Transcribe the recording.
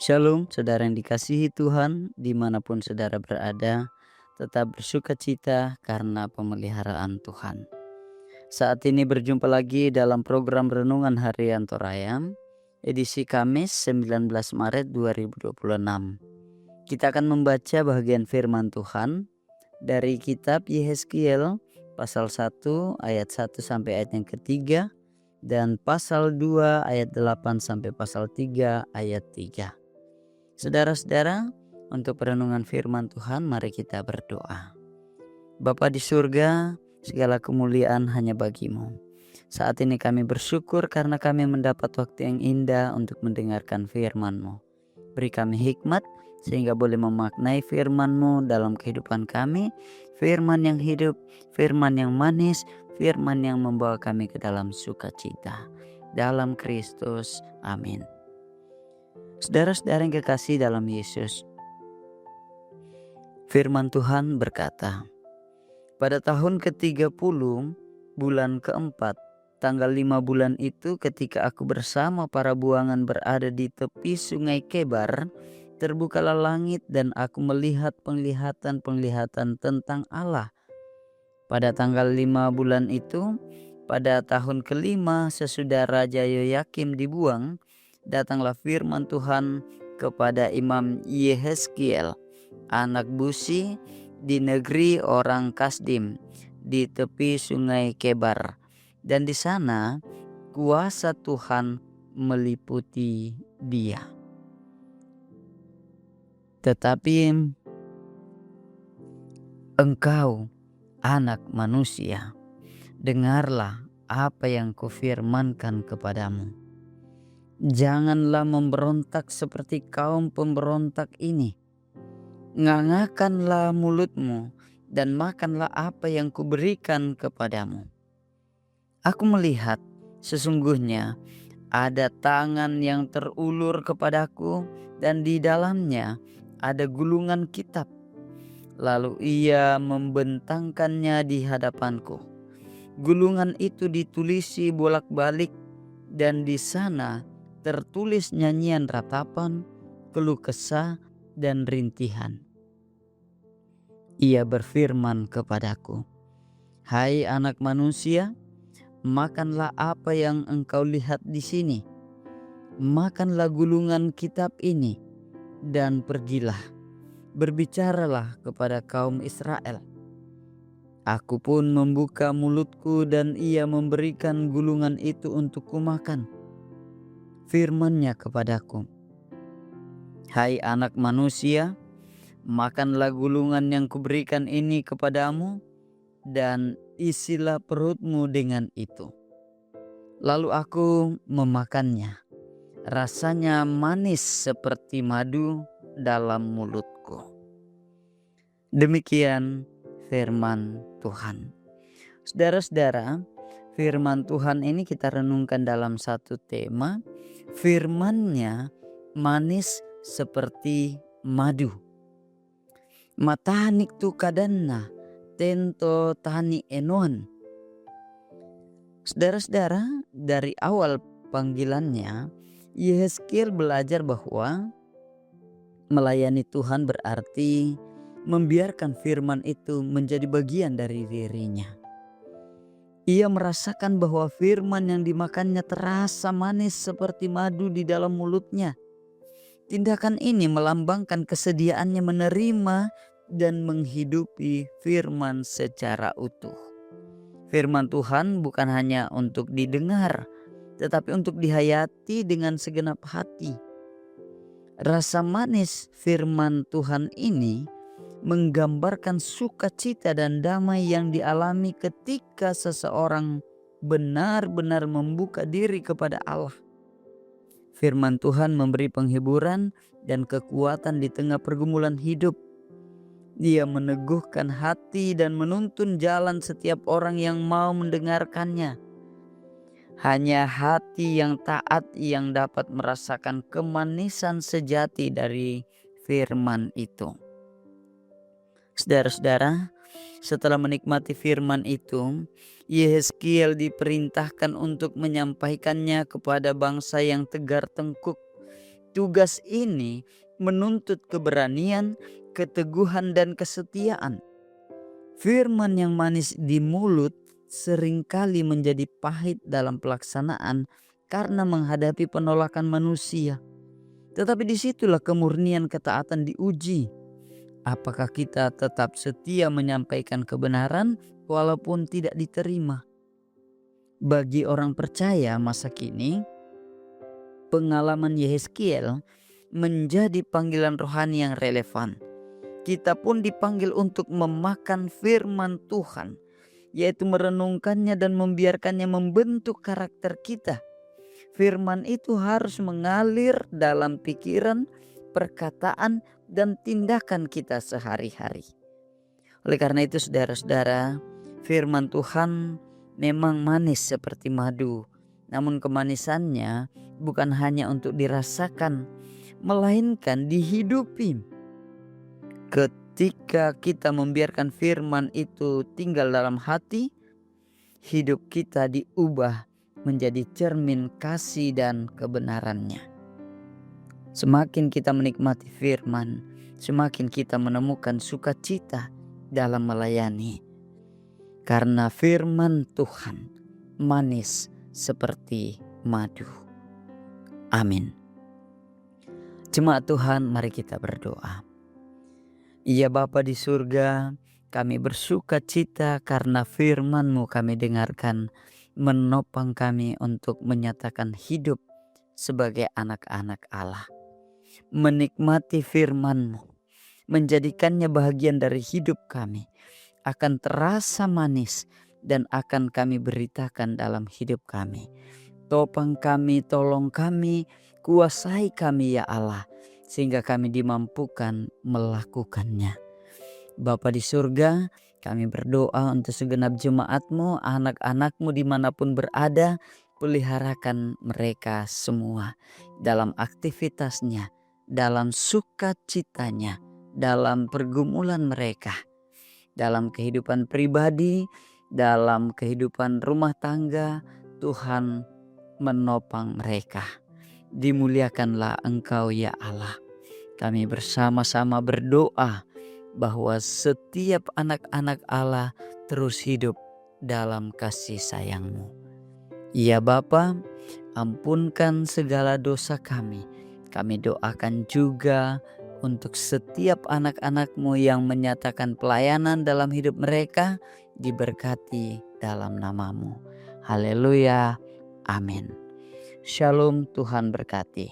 Shalom, saudara yang dikasihi Tuhan, dimanapun saudara berada, tetap bersukacita karena pemeliharaan Tuhan. Saat ini berjumpa lagi dalam program Renungan Harian Torayam, edisi Kamis 19 Maret 2026. Kita akan membaca bagian firman Tuhan dari kitab Yehezkiel pasal 1 ayat 1 sampai ayat yang ketiga, dan pasal 2 ayat 8 sampai pasal 3 ayat 3. Saudara-saudara, untuk perenungan firman Tuhan, mari kita berdoa. Bapa di surga, segala kemuliaan hanya bagi-Mu. Saat ini kami bersyukur karena kami mendapat waktu yang indah untuk mendengarkan firman-Mu. Beri kami hikmat sehingga boleh memaknai firman-Mu dalam kehidupan kami, firman yang hidup, firman yang manis, firman yang membawa kami ke dalam sukacita. Dalam Kristus, amin. Saudara-saudara yang kekasih dalam Yesus, firman Tuhan berkata, pada tahun ke-30, bulan keempat, tanggal 5 bulan itu, ketika aku bersama para buangan berada di tepi sungai Kebar, terbukalah langit dan aku melihat penglihatan-penglihatan tentang Allah. Pada tanggal 5 bulan itu, pada tahun kelima sesudah Raja Yoyakim dibuang, datanglah firman Tuhan kepada Imam Yehezkiel, anak Busi, di negeri orang Kasdim, di tepi sungai Kebar. Dan di sana kuasa Tuhan meliputi dia. Tetapi engkau, anak manusia, dengarlah apa yang kufirmankan kepadamu. Janganlah memberontak seperti kaum pemberontak ini. Ngangakanlah mulutmu dan makanlah apa yang kuberikan kepadamu. Aku melihat sesungguhnya ada tangan yang terulur kepadaku dan di dalamnya ada gulungan kitab. Lalu ia membentangkannya di hadapanku. Gulungan itu ditulisi bolak-balik dan di sana tertulis nyanyian ratapan, keluh kesah, dan rintihan. Ia berfirman kepadaku, hai anak manusia, makanlah apa yang engkau lihat di sini. Makanlah gulungan kitab ini dan pergilah, berbicaralah kepada kaum Israel. Aku pun membuka mulutku dan ia memberikan gulungan itu untuk kumakan. Firman-Nya kepadaku, hai anak manusia, makanlah gulungan yang kuberikan ini kepadamu dan isilah perutmu dengan itu. Lalu aku memakannya. Rasanya manis seperti madu dalam mulutku. Demikian firman Tuhan. Saudara-saudara, firman Tuhan ini kita renungkan dalam satu tema. Firman-Nya manis seperti madu. Matanik tu kadanna tento tani enon. Saudara-saudara, dari awal panggilannya, Yehezkiel belajar bahwa melayani Tuhan berarti membiarkan firman itu menjadi bagian dari dirinya. Ia merasakan bahwa firman yang dimakannya terasa manis seperti madu di dalam mulutnya. Tindakan ini melambangkan kesediaannya menerima dan menghidupi firman secara utuh. Firman Tuhan bukan hanya untuk didengar, tetapi untuk dihayati dengan segenap hati. Rasa manis firman Tuhan ini menggambarkan sukacita dan damai yang dialami ketika seseorang benar-benar membuka diri kepada Allah. Firman Tuhan memberi penghiburan dan kekuatan di tengah pergumulan hidup. Dia meneguhkan hati dan menuntun jalan setiap orang yang mau mendengarkannya. Hanya hati yang taat yang dapat merasakan kemanisan sejati dari firman itu. Saudara-saudara, setelah menikmati firman itu, Yehezkiel diperintahkan untuk menyampaikannya kepada bangsa yang tegar tengkuk, Tugas ini menuntut keberanian, keteguhan, dan kesetiaan. Firman yang manis di mulut seringkali menjadi pahit dalam pelaksanaan karena menghadapi penolakan manusia. Tetapi disitulah kemurnian ketaatan diuji. Apakah kita tetap setia menyampaikan kebenaran walaupun tidak diterima? Bagi orang percaya masa kini, pengalaman Yehezkiel menjadi panggilan rohani yang relevan. Kita pun dipanggil untuk memakan firman Tuhan, yaitu merenungkannya dan membiarkannya membentuk karakter kita. Firman itu harus mengalir dalam pikiran, perkataan, dan tindakan kita sehari-hari. Oleh karena itu saudara-saudara, firman Tuhan memang manis seperti madu. Namun kemanisannya bukan hanya untuk dirasakan, melainkan dihidupi. Ketika kita membiarkan firman itu tinggal dalam hati, hidup kita diubah menjadi cermin kasih dan kebenarannya. Semakin kita menikmati firman, semakin kita menemukan sukacita dalam melayani. Karena firman Tuhan manis seperti madu. Amin. Jemaat Tuhan, mari kita berdoa. Ya Bapa di surga, kami bersuka cita karena firman-Mu kami dengarkan, menopang kami untuk menyatakan hidup sebagai anak-anak Allah. Menikmati firman-Mu, menjadikannya bahagian dari hidup kami, akan terasa manis dan akan kami beritakan dalam hidup kami. Topang kami, tolong kami, kuasai kami ya Allah, sehingga kami dimampukan melakukannya. Bapa di surga, kami berdoa untuk segenap jemaat-Mu, anak-anak-Mu dimanapun berada, peliharakan mereka semua dalam aktivitasnya, dalam sukacitanya, dalam pergumulan mereka, dalam kehidupan pribadi, dalam kehidupan rumah tangga. Tuhan menopang mereka. Dimuliakanlah Engkau ya Allah. Kami bersama-sama berdoa bahwa setiap anak-anak Allah terus hidup dalam kasih sayang-Mu. Ya Bapa, ampunkan segala dosa kami. Kami doakan juga untuk setiap anak-anak-Mu yang menyatakan pelayanan dalam hidup mereka, diberkati dalam nama-Mu. Haleluya. Amin. Shalom, Tuhan berkati.